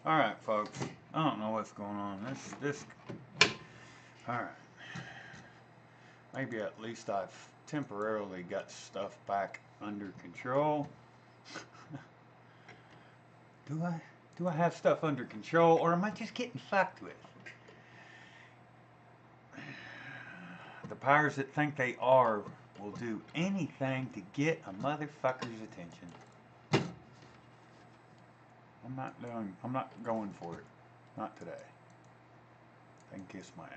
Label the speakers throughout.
Speaker 1: Alright, folks. I don't know what's going on. Alright. Maybe at least I've temporarily got stuff back under control. Do I? Do I have stuff under control, or am I just getting fucked with? The powers that think they are will do anything to get a motherfucker's attention. I'm not going for it. Not today. They can kiss my ass.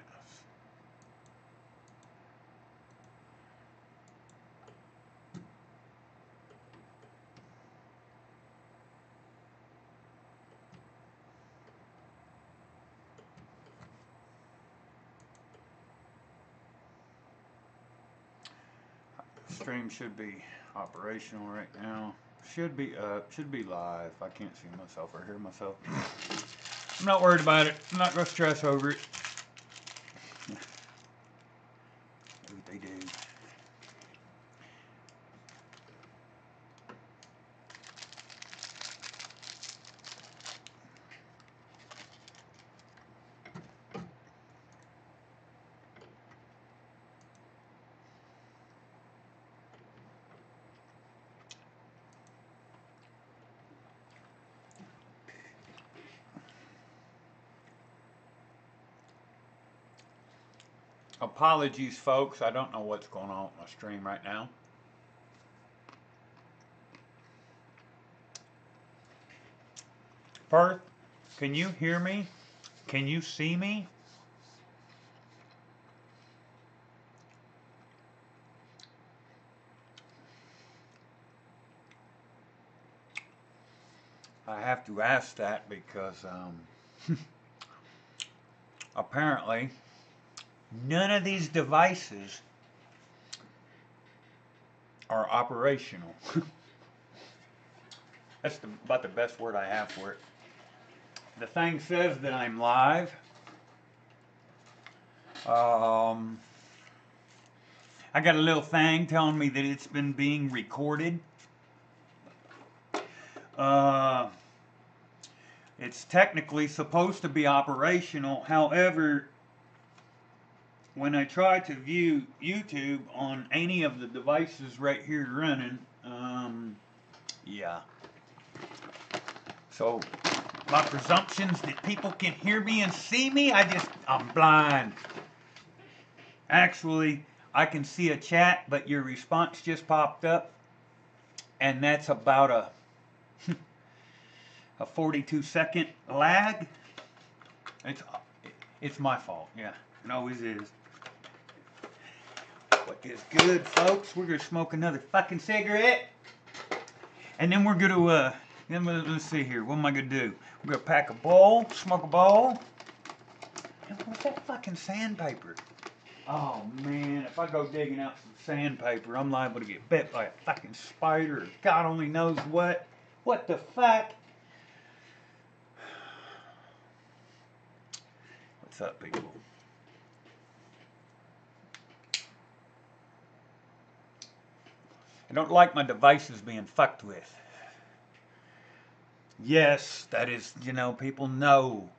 Speaker 1: The stream should be operational right now. Should be should be live. I can't see myself or hear myself. I'm not worried about it. I'm not gonna stress over it. Do what they do. Apologies, folks. I don't know what's going on with my stream right now. First, can you hear me? Can you see me? I have to ask that because apparently none of these devices are operational. That's about the best word I have for it. The thing says that I'm live. I got a little thing telling me that it's been being recorded. It's technically supposed to be operational. However, when I try to view YouTube on any of the devices right here running, yeah. So my presumptions that people can hear me and see me, I'm blind. Actually, I can see a chat, but your response just popped up, and that's about a 42-second lag. It's my fault, yeah. It always is. What is good, folks? We're gonna smoke another fucking cigarette, and then we're gonna let's see here. What am I gonna do? We're gonna pack a bowl, smoke a bowl. And what's that fucking sandpaper? Oh man, if I go digging out some sandpaper, I'm liable to get bit by a fucking spider or God only knows what. What the fuck? What's up, people? I don't like my devices being fucked with. Yes, that is, people know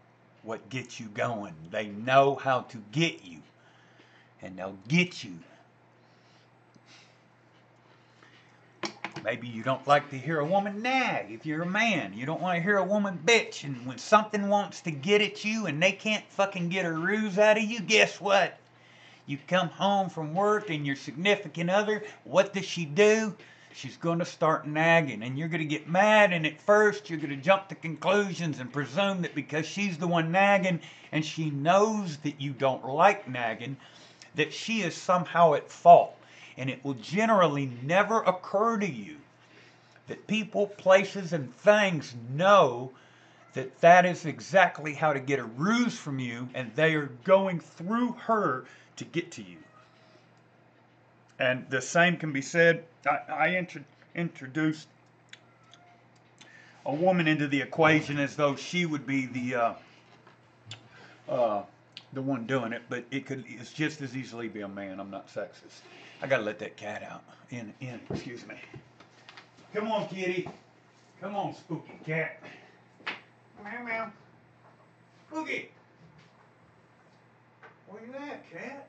Speaker 1: what gets you going. They know how to get you. And they'll get you. Maybe you don't like to hear a woman nag if you're a man. You don't want to hear a woman bitch. And when something wants to get at you and they can't fucking get a ruse out of you, guess what? You come home from work and your significant other, what does she do? She's going to start nagging, and you're going to get mad, and at first you're going to jump to conclusions and presume that because she's the one nagging and she knows that you don't like nagging, that she is somehow at fault. And it will generally never occur to you that people, places, and things know that that is exactly how to get a ruse from you, and they are going through her to get to you. And the same can be said. I introduced a woman into the equation as though she would be the one doing it, but it's just as easily be a man. I'm not sexist. I gotta let that cat out. Excuse me. Come on, kitty. Come on, spooky cat. Meow, meow. Boogie! Where you at, cat?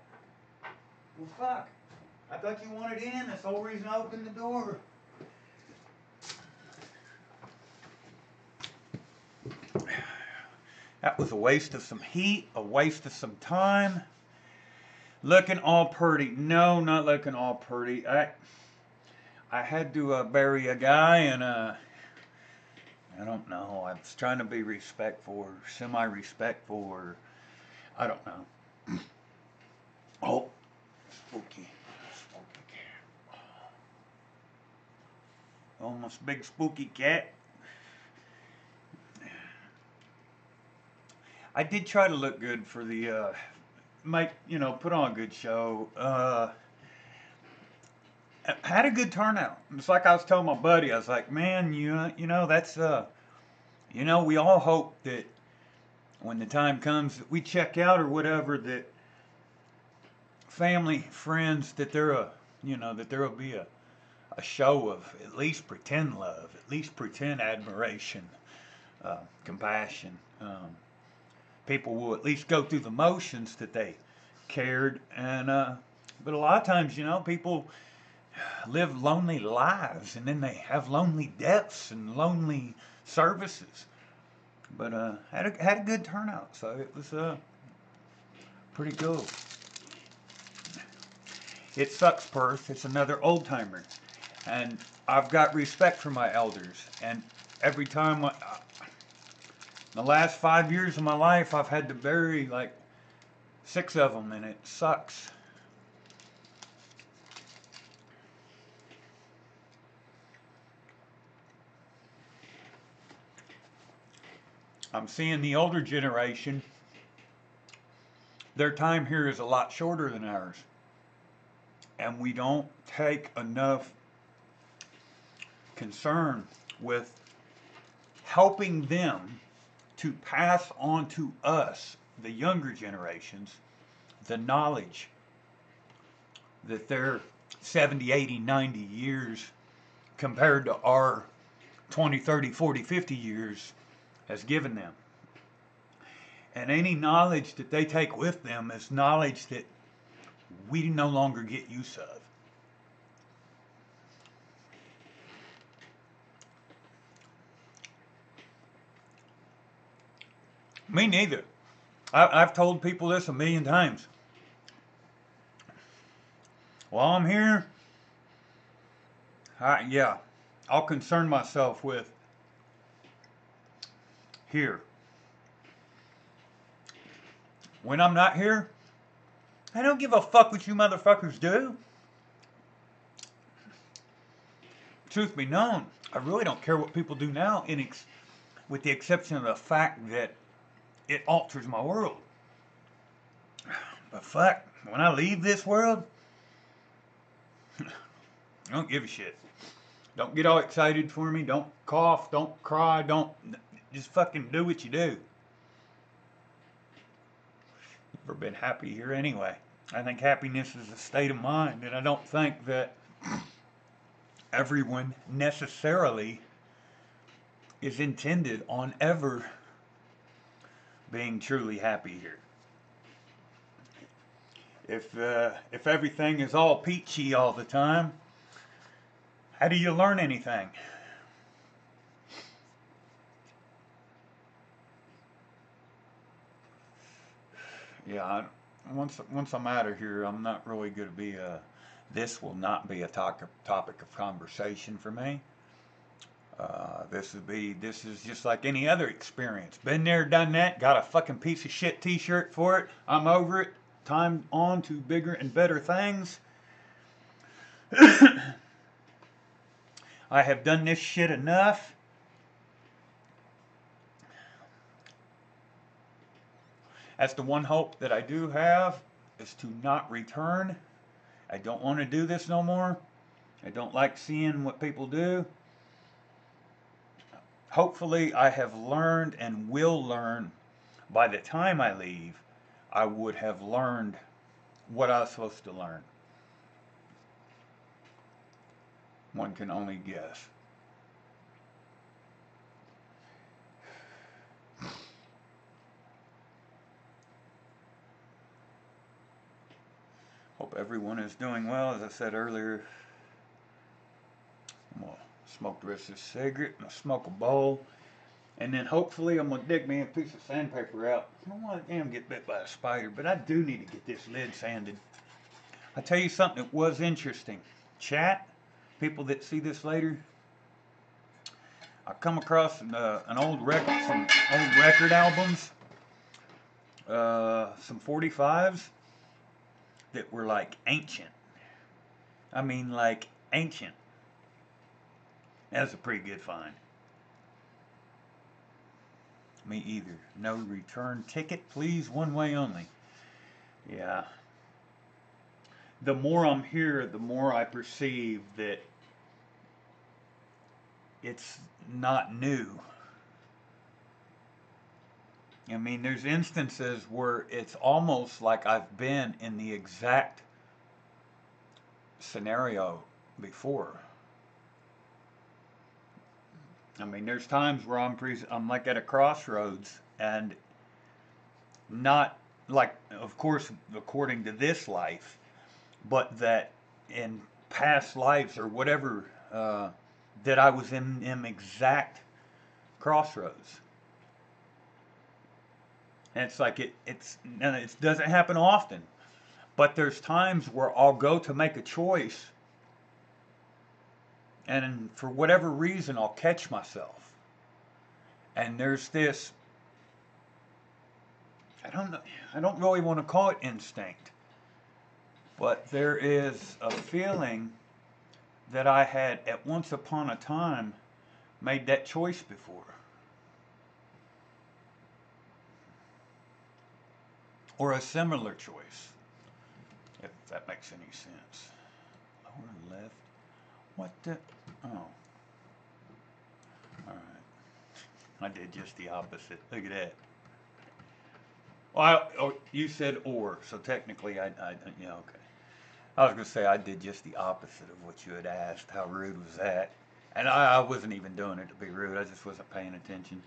Speaker 1: Well, fuck. I thought you wanted in. That's the whole reason I opened the door. That was a waste of some heat, a waste of some time. Looking all pretty. No, not looking all pretty. I had to bury a guy, and I don't know. I was trying to be respectful or semi-respectful, or I don't know. Oh, spooky, spooky cat. Almost big spooky cat. I did try to look good for the put on a good show. Had a good turnout. It's like I was telling my buddy. I was like, man, that's we all hope that when the time comes that we check out or whatever, that family, friends, that that there will be a show of at least pretend love, at least pretend admiration, compassion. People will at least go through the motions that they cared, and but a lot of times, people live lonely lives, and then they have lonely deaths and lonely services. But had a good turnout, so it was pretty cool. It sucks, Perth. It's another old timer, and I've got respect for my elders. And every time, the last 5 years of my life, I've had to bury like 6 of them, and it sucks. I'm seeing the older generation, their time here is a lot shorter than ours. And we don't take enough concern with helping them to pass on to us, the younger generations, the knowledge that their 70, 80, 90 years compared to our 20, 30, 40, 50 years has given them. And any knowledge that they take with them is knowledge that we no longer get use of. Me neither. I've told people this a million times. While I'm here, I'll concern myself with here. When I'm not here, I don't give a fuck what you motherfuckers do. Truth be known, I really don't care what people do now, with the exception of the fact that it alters my world. But fuck, when I leave this world, I don't give a shit. Don't get all excited for me. Don't cough. Don't cry. Don't. Just fucking do what you do. Never been happy here anyway. I think happiness is a state of mind, and I don't think that everyone necessarily is intended on ever being truly happy here. If everything is all peachy all the time, how do you learn anything? Yeah, once I'm out of here, I'm not really going to be this will not be a topic of conversation for me. This is just like any other experience. Been there, done that. Got a fucking piece of shit T-shirt for it. I'm over it. Time on to bigger and better things. I have done this shit enough. That's the one hope that I do have, is to not return. I don't want to do this no more. I don't like seeing what people do. Hopefully I have learned and will learn. By the time I leave, I would have learned what I was supposed to learn. One can only guess. Hope everyone is doing well. As I said earlier, I'm going to smoke the rest of this cigarette. I'm going to smoke a bowl. And then hopefully I'm going to dig me a piece of sandpaper out. I don't want to damn get bit by a spider, but I do need to get this lid sanded. I'll tell you something that was interesting. Chat, people that see this later, I come across some old record albums, some 45s that were like ancient. I mean, like ancient. That's a pretty good find. Me either. No return ticket, please. One way only. Yeah. The more I'm here, the more I perceive that it's not new. I mean, there's instances where it's almost like I've been in the exact scenario before. I mean, there's times where I'm like at a crossroads, and not like, of course, according to this life, but that in past lives or whatever, that I was in them exact crossroads. And it's like and it doesn't happen often, but there's times where I'll go to make a choice, and for whatever reason I'll catch myself, and there's this, I don't really want to call it instinct, but there is a feeling that I had at once upon a time made that choice before, or a similar choice, if that makes any sense. Lower left. What the? Oh. Alright. I did just the opposite. Look at that. Well, you said or, so technically yeah, okay. I was going to say I did just the opposite of what you had asked. How rude was that? And I wasn't even doing it to be rude. I just wasn't paying attention.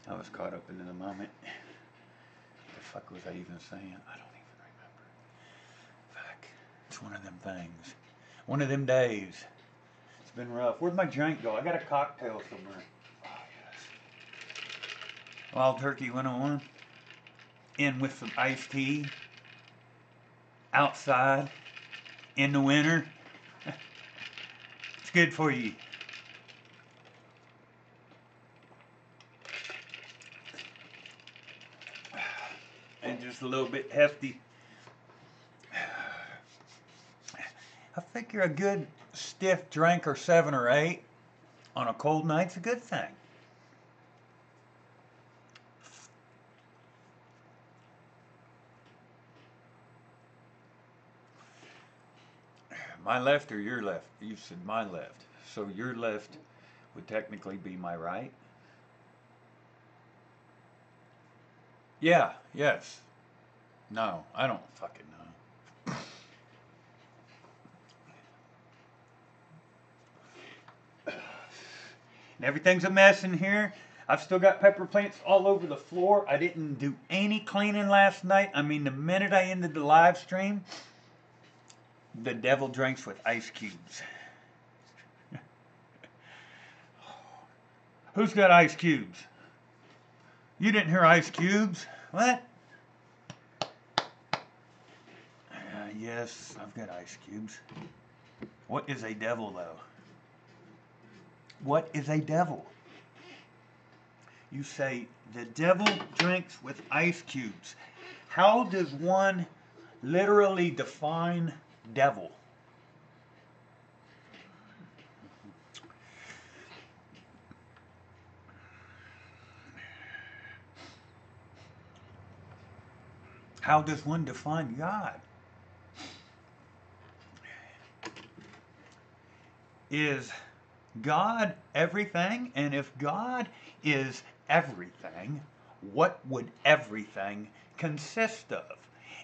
Speaker 1: I was caught up in the moment. What the fuck was I even saying? I don't even remember. Fuck. It's one of them things. One of them days. It's been rough. Where'd my drink go? I got a cocktail somewhere. Oh, yes. Wild Turkey 101. In with some iced tea. Outside. In the winter. It's good for you. And just a little bit hefty. I figure a good stiff drink or 7 or 8 on a cold night's a good thing. My left or your left? You said my left. So your left would technically be my right? Yeah, yes. No, I don't fucking know. And everything's a mess in here. I've still got pepper plants all over the floor. I didn't do any cleaning last night. I mean, the minute I ended the live stream, the devil drinks with ice cubes. Who's got ice cubes? You didn't hear ice cubes? What? Yes, I've got ice cubes. What is a devil, though? What is a devil? You say the devil drinks with ice cubes. How does one literally define devil? How does one define God? Is God everything? And if God is everything, what would everything consist of?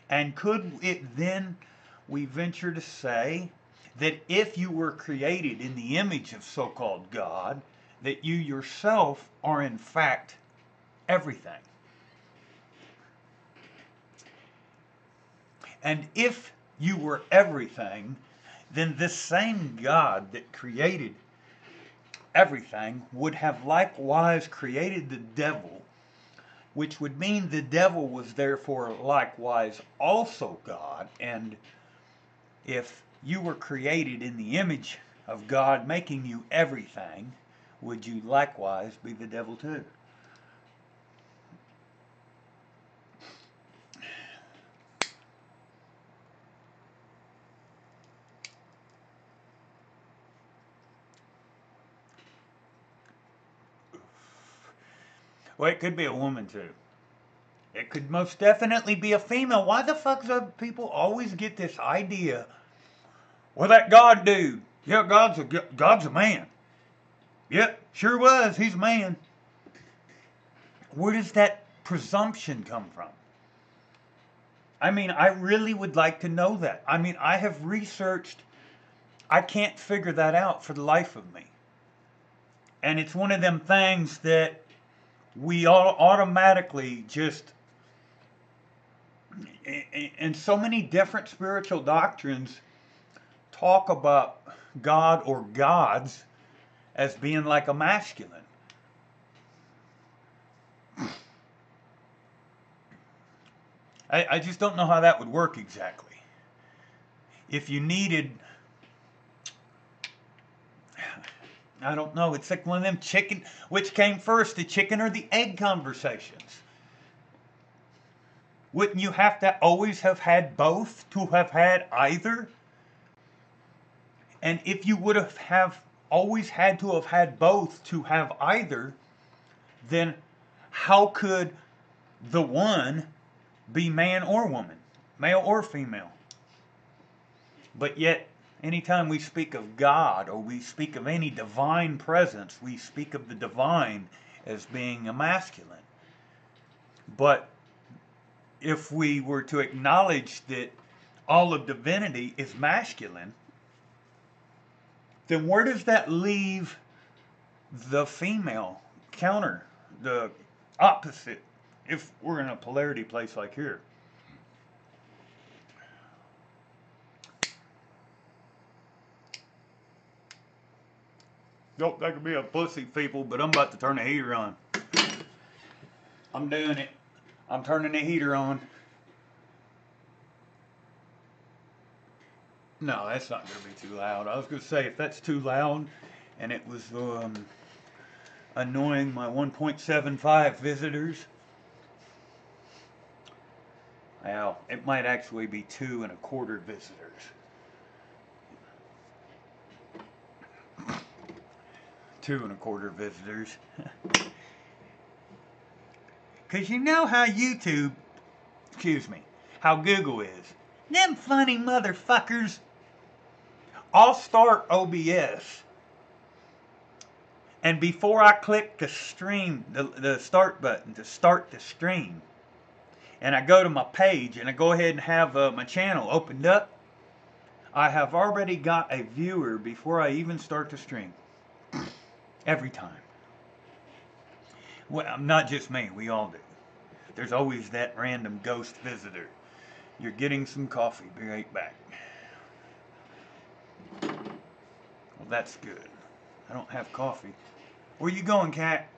Speaker 1: And could it then, we venture to say, that if you were created in the image of so-called God, that you yourself are in fact everything? And if you were everything, then this same God that created everything would have likewise created the devil, which would mean the devil was therefore likewise also God. And if you were created in the image of God making you everything, would you likewise be the devil too? Well, it could be a woman too. It could most definitely be a female. Why the fuck do people always get this idea? Well, that God dude. Yeah, God's a man. Yep, sure was. He's a man. Where does that presumption come from? I mean, I really would like to know that. I mean, I have researched. I can't figure that out for the life of me. And it's one of them things that we all automatically just, and so many different spiritual doctrines talk about God or gods as being like a masculine. I just don't know how that would work exactly. If you needed, I don't know, it's like one of them chicken, which came first, the chicken or the egg conversations. Wouldn't you have to always have had both to have had either? And if you would have always had to have had both to have either, then how could the one be man or woman, male or female? But yet, anytime we speak of God or we speak of any divine presence, we speak of the divine as being a masculine. But if we were to acknowledge that all of divinity is masculine, then where does that leave the female counter, the opposite, if we're in a polarity place like here? Don't think of me a pussy, people, but I'm about to turn the heater on. I'm doing it. I'm turning the heater on. No, that's not going to be too loud. I was going to say, if that's too loud and it was annoying my 1.75 visitors, well, it might actually be 2.25 visitors. 2.25 visitors. Because you know how YouTube, how Google is. Them funny motherfuckers. I'll start OBS. And before I click the stream, the start button to start the stream, and I go to my page and I go ahead and have my channel opened up, I have already got a viewer before I even start the stream. Every time. Well, not just me, we all do. There's always that random ghost visitor. You're getting some coffee, be right back. Well, that's good. I don't have coffee. Where you going, cat?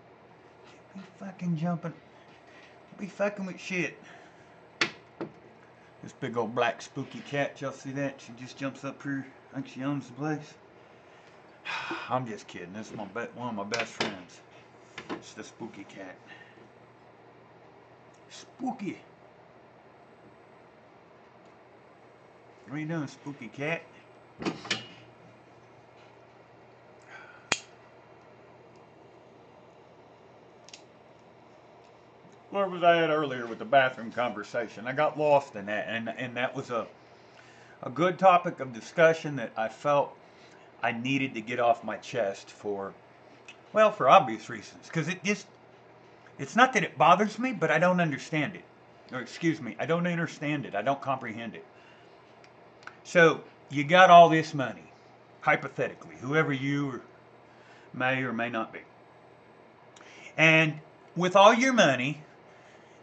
Speaker 1: Be fucking jumping. Be fucking with shit. This big old black spooky cat, y'all see that? She just jumps up here like she owns the place. I'm just kidding. This is one of my best friends. It's the spooky cat. Spooky. What are you doing, spooky cat? Where was I at earlier with the bathroom conversation? I got lost in that, and that was a good topic of discussion that I felt I needed to get off my chest for obvious reasons. Because it's not that it bothers me, but I don't understand it. Or excuse me, I don't understand it. I don't comprehend it. So, you got all this money, hypothetically, whoever you may or may not be. And with all your money,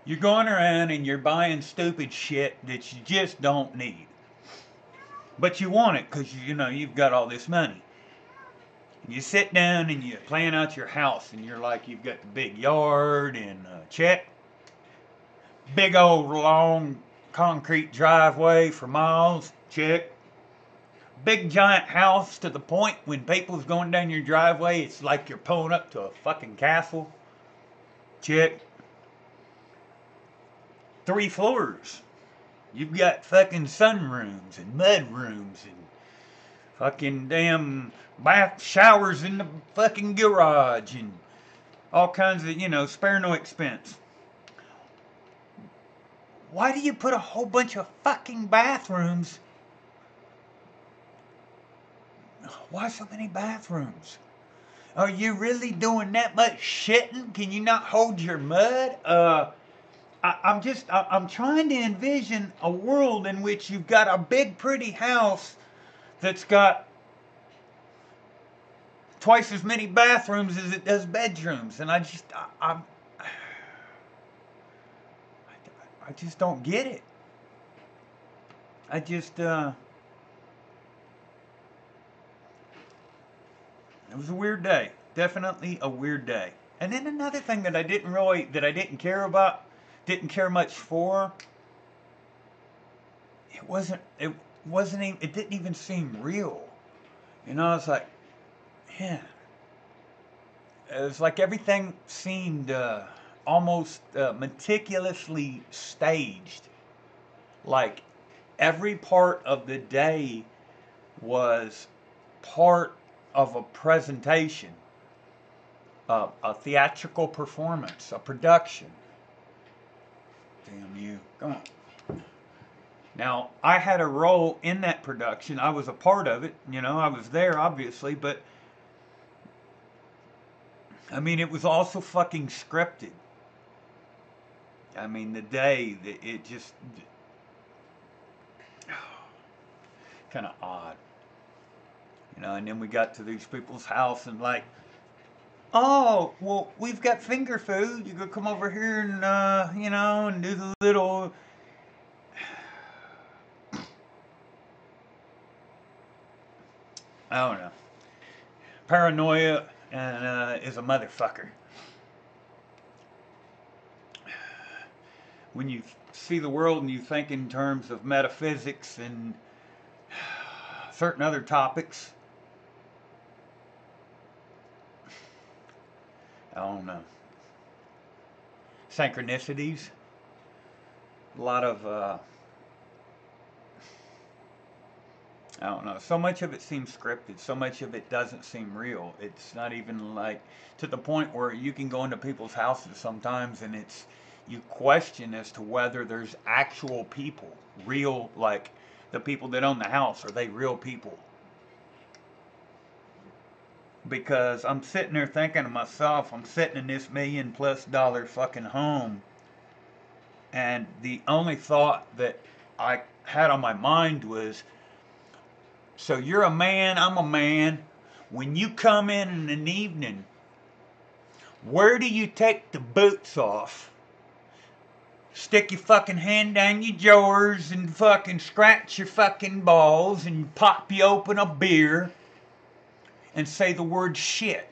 Speaker 1: you're going around and you're buying stupid shit that you just don't need. But you want it because, you know, you've got all this money. You sit down and you plan out your house, and you're like, you've got the big yard and check. Big old long concrete driveway for miles, check. Big giant house to the point when people's going down your driveway, it's like you're pulling up to a fucking castle, check. 3 floors. You've got fucking sunrooms and mud rooms and fucking damn bath showers in the fucking garage and all kinds of, you know, spare no expense. Why do you put a whole bunch of fucking bathrooms? Why so many bathrooms? Are you really doing that much shitting? Can you not hold your mud? I'm trying to envision a world in which you've got a big pretty house that's got twice as many bathrooms as it does bedrooms, and I just don't get it. It was a weird day. Definitely a weird day. And then another thing that I didn't care about, didn't care much for, it didn't even seem real. You know, it's like, man, it was like everything seemed almost meticulously staged. Like every part of the day was part of a presentation, a theatrical performance, a production. Damn you. Come on. Now, I had a role in that production. I was a part of it. You know, I was there, obviously, but I mean, it was also fucking scripted. I mean, the day, it just kind of odd. You know, and then we got to these people's house and like, oh, well, we've got finger food. You could come over here and, you know, and do the little. I don't know. Paranoia and is a motherfucker. When you see the world and you think in terms of metaphysics and certain other topics, I don't know. Synchronicities. A lot of, I don't know. So much of it seems scripted. So much of it doesn't seem real. It's not even like to the point where you can go into people's houses sometimes and you question as to whether there's actual people, real, like the people that own the house, are they real people? Because I'm sitting there thinking to myself, I'm sitting in this $1 million+ fucking home, and the only thought that I had on my mind was, so you're a man, I'm a man. When you come in an evening, where do you take the boots off? Stick your fucking hand down your drawers and fucking scratch your fucking balls and pop you open a beer and say the word shit.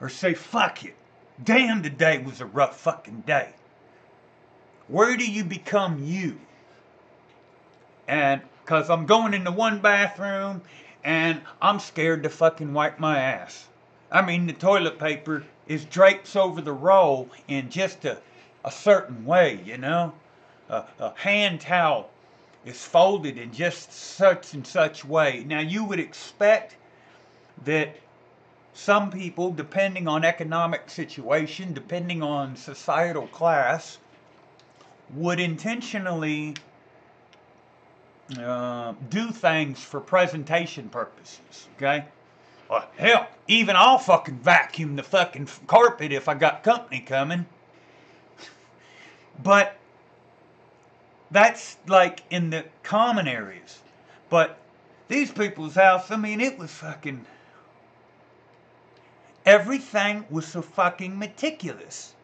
Speaker 1: Or say fuck it. Damn, today was a rough fucking day. Where do you become you? And because I'm going into one bathroom and I'm scared to fucking wipe my ass. I mean, the toilet paper is drapes over the roll in just a certain way, you know? A hand towel is folded in just such and such way. Now, you would expect that some people, depending on economic situation, depending on societal class, would intentionally do things for presentation purposes, okay? Well, hell, even I'll fucking vacuum the fucking carpet if I got company coming. But that's like in the common areas. But these people's house, I mean, it was fucking, everything was so fucking meticulous.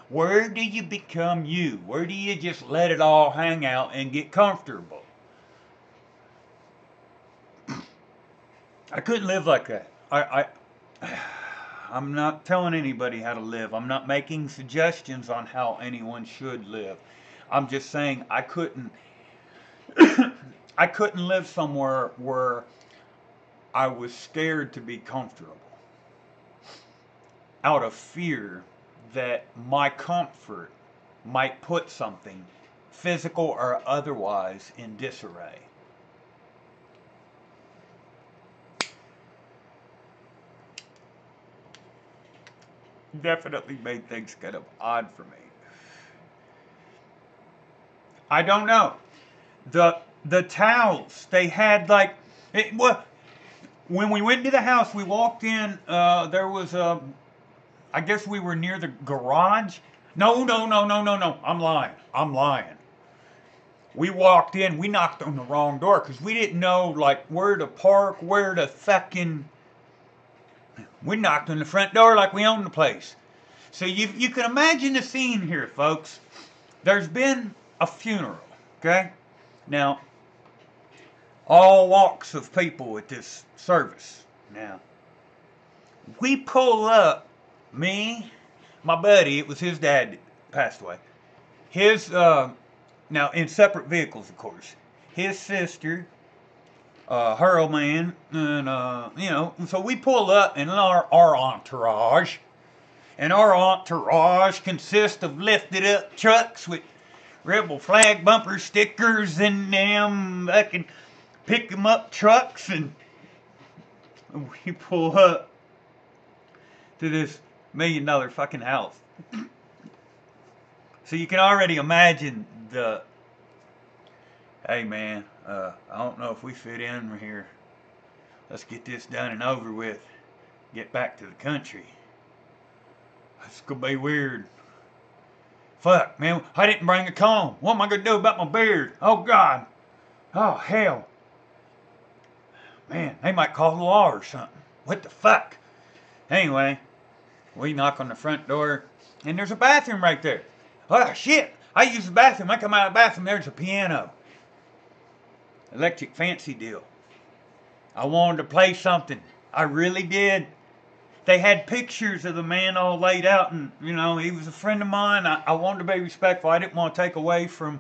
Speaker 1: Where do you become you? Where do you just let it all hang out and get comfortable? I couldn't live like that. I'm not telling anybody how to live. I'm not making suggestions on how anyone should live. I'm just saying I couldn't I couldn't live somewhere where I was scared to be comfortable out of fear that my comfort might put something, physical or otherwise, in disarray. Definitely made things kind of odd for me. I don't know. The towels they had, like, it, well, when we went to the house, we walked in. There was a, I guess we were near the garage. No, no, no, no, no, no. I'm lying. I'm lying. We walked in. We knocked on the wrong door because we didn't know like where to park, where to fucking. We knocked on the front door like we owned the place. So you can imagine the scene here, folks. There's been a funeral. Okay. Now, all walks of people at this service. Now, we pull up, me, my buddy, it was his dad that passed away. His, now in separate vehicles, of course. His sister, her old man, and, you know, so we pull up in our entourage. And our entourage consists of lifted up trucks with rebel flag bumper stickers and them fucking pick 'em up trucks, and we pull up to this $1 million fucking house. So you can already imagine the, hey man, I don't know if we fit in here. Let's get this done and over with. Get back to the country. It's gonna be weird. Fuck, man, I didn't bring a comb. What am I gonna do about my beard? Oh God. Oh hell. Man, they might call the law or something. What the fuck? Anyway, we knock on the front door, and there's a bathroom right there. Oh shit! I use the bathroom. I come out of the bathroom, there's a piano. Electric fancy deal. I wanted to play something. I really did. They had pictures of the man all laid out, and, you know, he was a friend of mine. I wanted to be respectful. I didn't want to take away from...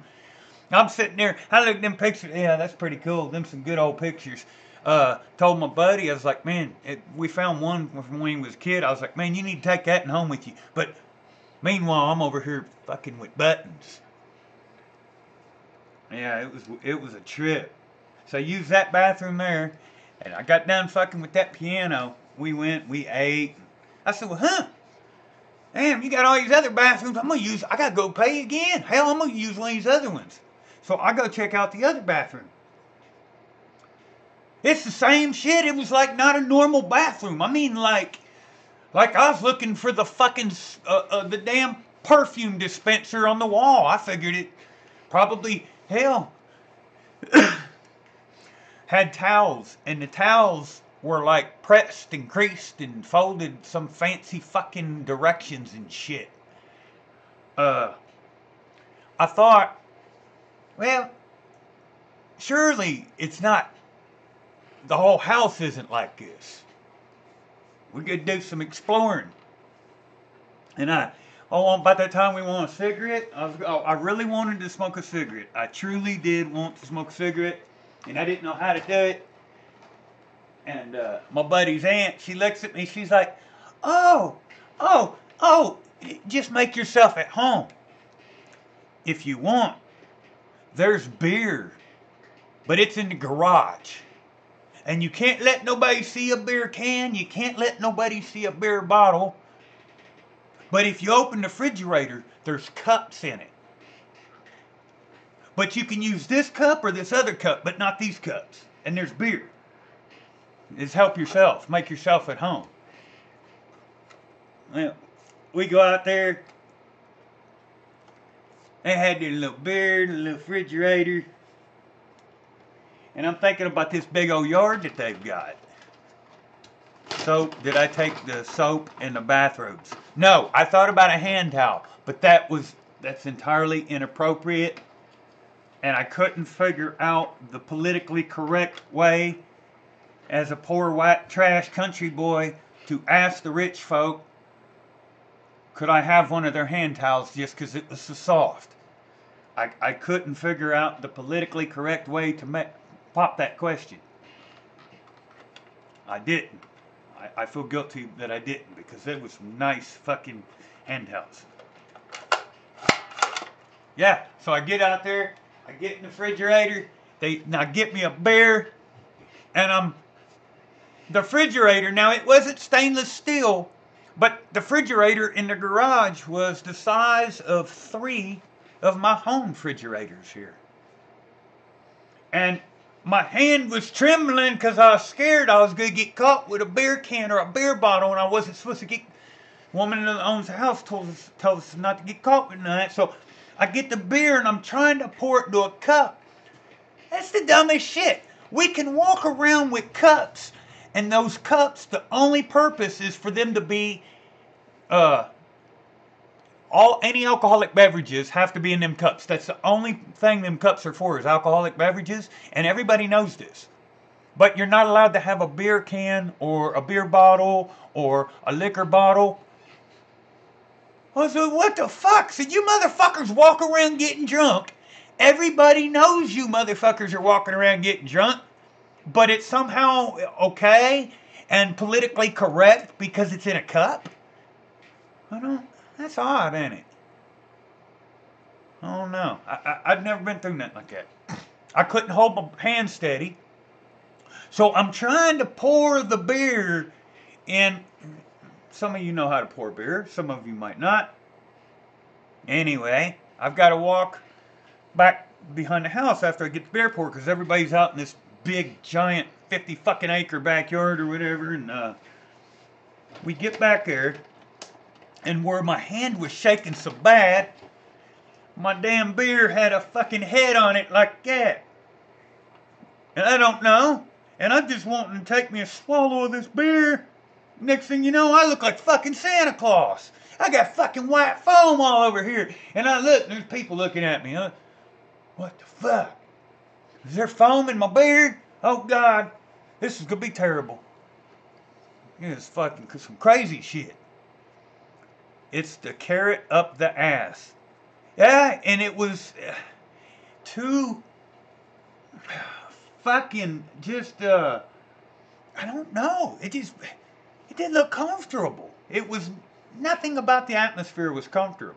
Speaker 1: I'm sitting there, I look at them pictures. Yeah, that's pretty cool. Them some good old pictures. Told my buddy, I was like, man, we found one from when he was a kid. I was like, man, you need to take that home with you. But meanwhile, I'm over here fucking with buttons. Yeah, it was a trip. So I used that bathroom there, and I got done fucking with that piano. We went, we ate. I said, well, huh? Damn, you got all these other bathrooms. I gotta go pay again. Hell, I'm gonna use one of these other ones. So I go check out the other bathroom. It's the same shit. It was like not a normal bathroom. I mean, like I was looking for the fucking, the damn perfume dispenser on the wall. I figured it probably, hell, had towels, and the towels were like pressed and creased and folded some fancy fucking directions and shit. I thought, well, surely it's not, the whole house isn't like this. We could do some exploring. And by that time we want a cigarette. I really wanted to smoke a cigarette. I truly did want to smoke a cigarette, and I didn't know how to do it. And my buddy's aunt, she looks at me, she's like, oh, just make yourself at home. If you want, there's beer, but it's in the garage. And you can't let nobody see a beer can, you can't let nobody see a beer bottle. But if you open the refrigerator, there's cups in it. But you can use this cup or this other cup, but not these cups. And there's beer. Is help yourself. Make yourself at home. Well, we go out there. They had their little beer, the little refrigerator. And I'm thinking about this big old yard that they've got. Soap. Did I take the soap in the bathrooms? No, I thought about a hand towel. But that's entirely inappropriate. And I couldn't figure out the politically correct way as a poor white trash country boy to ask the rich folk, could I have one of their hand towels just because it was so soft? I couldn't figure out the politically correct way to pop that question. I didn't. I feel guilty that I didn't, because it was some nice fucking hand towels. Yeah, so I get out there, I get in the refrigerator, they now get me a beer, and the refrigerator, now it wasn't stainless steel, but the refrigerator in the garage was the size of 3 of my home refrigerators here. And my hand was trembling because I was scared I was going to get caught with a beer can or a beer bottle, and I wasn't supposed to get. Woman that owns the house told us not to get caught with none of that. So I get the beer and I'm trying to pour it into a cup. That's the dumbest shit. We can walk around with cups, and those cups, the only purpose is for them to be any alcoholic beverages have to be in them cups. That's the only thing them cups are for, is alcoholic beverages, and everybody knows this. But you're not allowed to have a beer can or a beer bottle or a liquor bottle. I said, what the fuck? So you motherfuckers walk around getting drunk. Everybody knows you motherfuckers are walking around getting drunk, but it's somehow okay and politically correct because it's in a cup? That's odd, ain't it? I don't know. I've never been through nothing like that. I couldn't hold my hand steady. So I'm trying to pour the beer in. Some of you know how to pour beer. Some of you might not. Anyway, I've got to walk back behind the house after I get the beer poured, because everybody's out in this big, giant, 50 fucking acre backyard or whatever. And we get back there, and where my hand was shaking so bad, my damn beer had a fucking head on it like that. And I don't know. And I'm just wanting to take me a swallow of this beer. Next thing you know, I look like fucking Santa Claus. I got fucking white foam all over here. And I look, and there's people looking at me. What the fuck? Is there foam in my beard? Oh, God. This is going to be terrible. It's fucking some crazy shit. It's the carrot up the ass. Yeah, and it was too fucking just, I don't know. It didn't look comfortable. It was, nothing about the atmosphere was comfortable.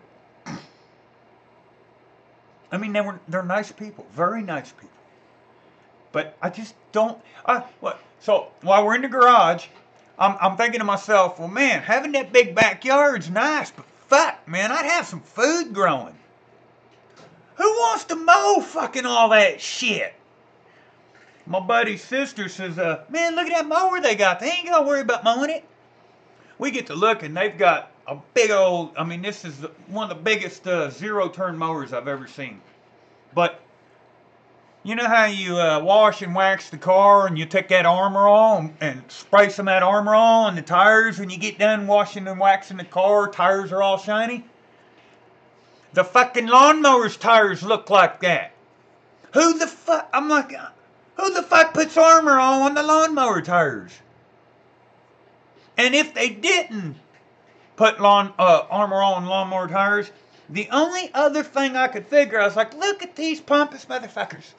Speaker 1: I mean, they're nice people, very nice people. But I just don't, so while we're in the garage, I'm thinking to myself, well, man, having that big backyard's nice, but fuck, man, I'd have some food growing. Who wants to mow fucking all that shit? My buddy's sister says, man, look at that mower they got. They ain't got to worry about mowing it. We get to look, and they've got a big old, I mean, this is one of the biggest zero-turn mowers I've ever seen. But you know how you wash and wax the car, and you take that Armor All and spray some of that Armor All on the tires when you get done washing and waxing the car, tires are all shiny? The fucking lawnmower's tires look like that. Who the fuck, I'm like, who the fuck puts Armor All on the lawnmower tires? And if they didn't put Armor All on lawnmower tires, the only other thing I could figure, I was like, look at these pompous motherfuckers.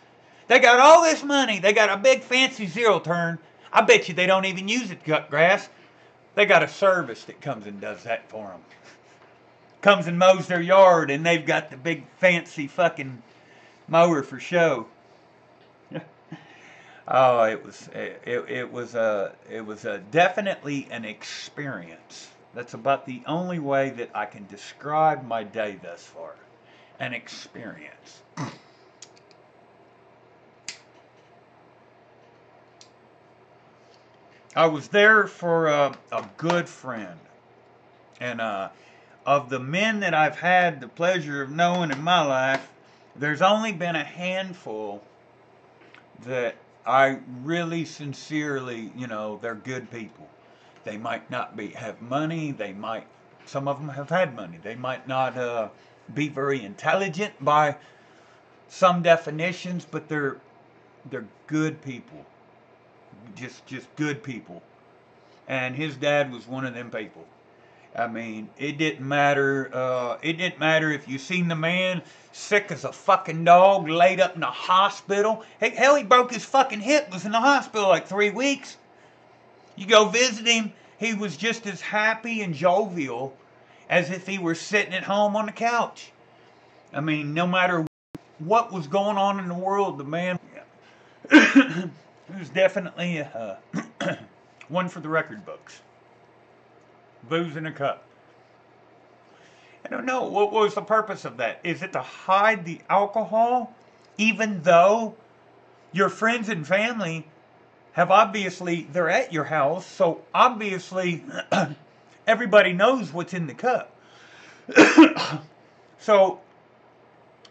Speaker 1: They got all this money. They got a big fancy zero turn. I bet you they don't even use it to cut grass. They got a service that comes and does that for them. Comes and mows their yard, and they've got the big fancy fucking mower for show. Oh, it was definitely an experience. That's about the only way that I can describe my day thus far. An experience. I was there for a good friend. And of the men that I've had the pleasure of knowing in my life, there's only been a handful that I really sincerely, they're good people. They might not have money. Some of them have had money. They might not be very intelligent by some definitions, but they're good people. just good people. And his dad was one of them people. I mean, it didn't matter. It didn't matter if you seen the man sick as a fucking dog, laid up in the hospital. Hell, he broke his fucking hip. Was in the hospital like 3 weeks. You go visit him, he was just as happy and jovial as if he were sitting at home on the couch. I mean, no matter what was going on in the world, the man was definitely one for the record books. Booze in a cup. I don't know. What was the purpose of that? Is it to hide the alcohol? Even though your friends and family have obviously, they're at your house, so obviously everybody knows what's in the cup. So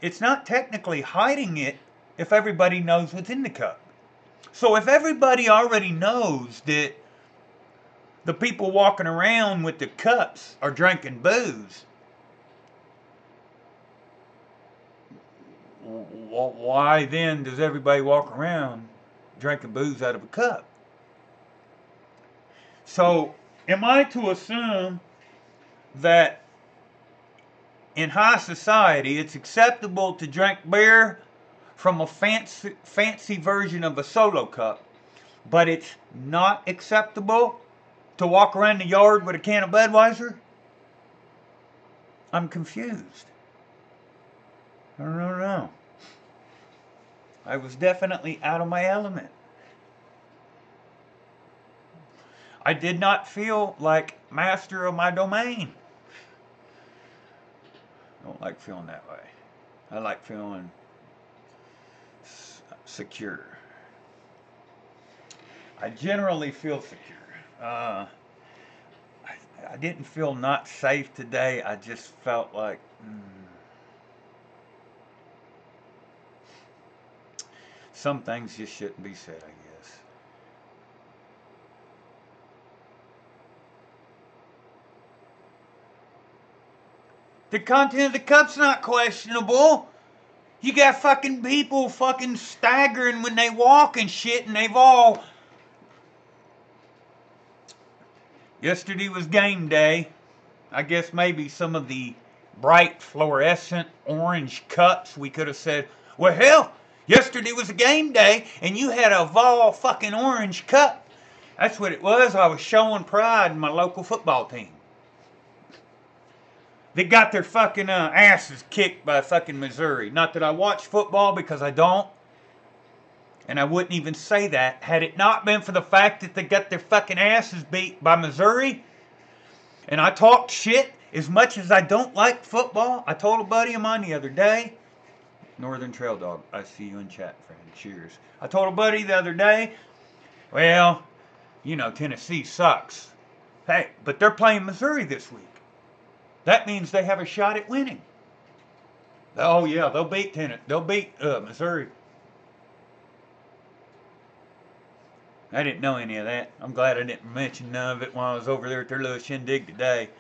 Speaker 1: it's not technically hiding it if everybody knows what's in the cup. So if everybody already knows that the people walking around with the cups are drinking booze, why then does everybody walk around drinking booze out of a cup? So am I to assume that in high society it's acceptable to drink beer from a fancy version of a solo cup, but it's not acceptable to walk around the yard with a can of Budweiser? I'm confused. I don't know. I was definitely out of my element. I did not feel like master of my domain. I don't like feeling that way. I like feeling secure. I generally feel secure. I didn't feel not safe today. I just felt like some things just shouldn't be said, I guess. The content of the cup's not questionable. You got fucking people fucking staggering when they walk and shit, and they've all... Yesterday was game day. I guess maybe some of the bright fluorescent orange cups, we could have said, well, hell, yesterday was a game day, and you had a Vol fucking orange cup. That's what it was. I was showing pride in my local football team. They got their fucking asses kicked by fucking Missouri. Not that I watch football, because I don't. And I wouldn't even say that had it not been for the fact that they got their fucking asses beat by Missouri. And I talked shit as much as I don't like football. I told a buddy of mine the other day, Northern Trail Dog, I see you in chat, friend. Cheers. I told a buddy the other day, well, you know, Tennessee sucks. Hey, but they're playing Missouri this week. That means they have a shot at winning. Oh yeah, they'll beat Missouri. I didn't know any of that. I'm glad I didn't mention none of it while I was over there at their little shindig today.